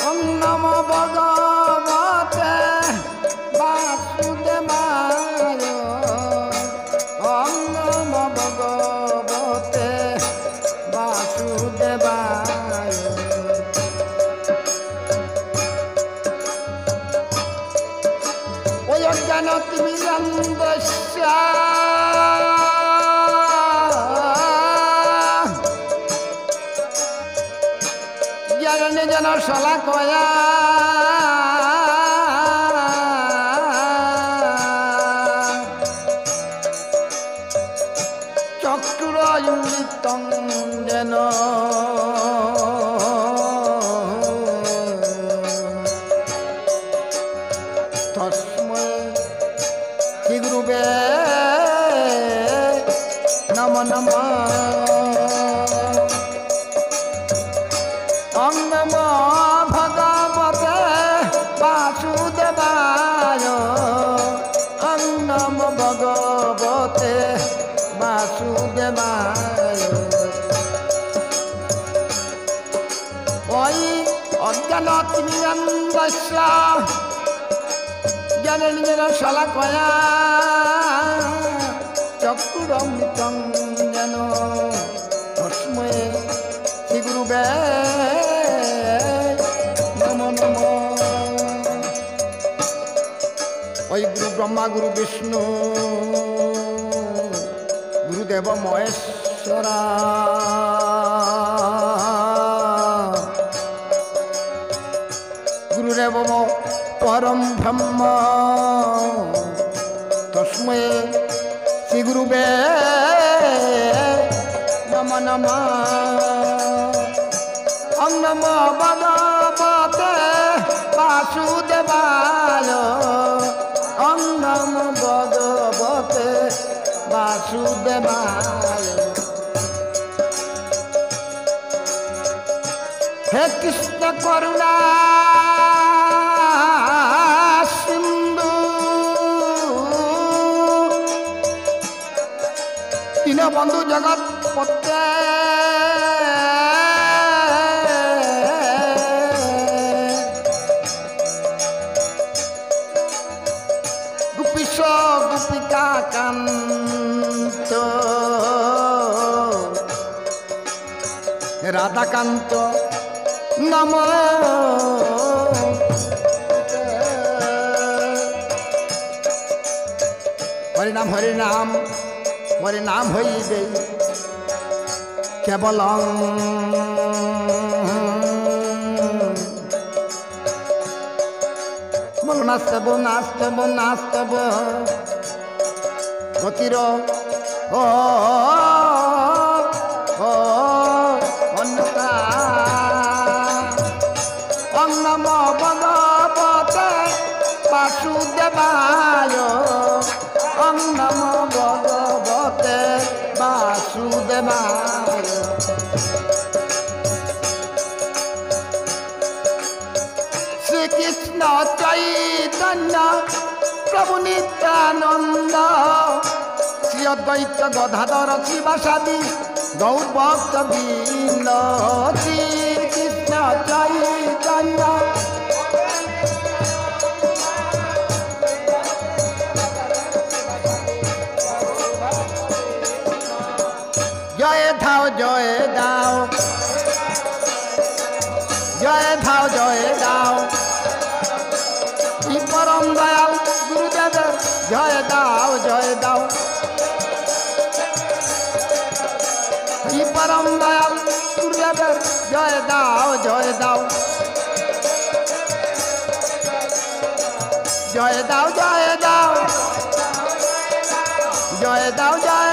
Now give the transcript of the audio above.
ওম নমো ভগবতে বাসুদেবায়। ওম নমো ভগবতে বাসুদেবায়। ওই অজ্ঞানতিমিরন্ধস্য জ্ঞাননির্জন শলাকয়া চক্ষুরুন্মিলিতং যেন তস্মৈ শ্রীগুরুবে নমো নমঃ। ওম নমো ভগবতে বাসুদেবায়। ওম নমো ভগবতে বাসুদেবায়। ওই অজ্ঞানতিমিরন্ধস্য জ্ঞাননির্জন শলাকয়া চক্ষুরুন্মিলিতং যেন তস্মৈ শ্রীগুরুবে নমো নমঃ। ওই গুরু ব্রহ্মা গুরু বিষ্ণু গুরুদেব মহেশ্বরা। গুরুদেব পরম ব্রহ্ম তস্মৈ শ্রীগুরুবে নমো নমঃ। ওম নমো ভগবতে বাসুদেবায়। ওম নমো ভগবতে বাসুদেবায়। হে কৃষ্ণ করুণা সিন্ধু দীনবন্ধু জগৎপতে গোপীশ গোপিকা কান্ত রাধাকান্ত নমো হরিনাম হরিনাম হরিনাম হইবে কেবল বল নাস্তব নাস্তব নাস্তব গতির ও অন্যতা। ওম নমো ভগবতে বাসুদেবায়। ওম নমো ভগবতে বাসুদেবায়। শ্রীকৃষ্ণ চৈতন্য প্রভু নিত্যানন্দ শ্রী অদ্বৈত গদাধর শিবাসাদি গৌর ভক্ত বৃন্দ। শ্রীকৃষ্ণ চৈতন্য জয় দাও জয় দাও জয় দাও জয় দাও। পরম দয়াল গুরুদেবের জয় দাও জয় দাও। পরম দয়াল গুরুদেবের জয় দাও জয় দাও। জয় দাও জয় দাও জয় দাও জয়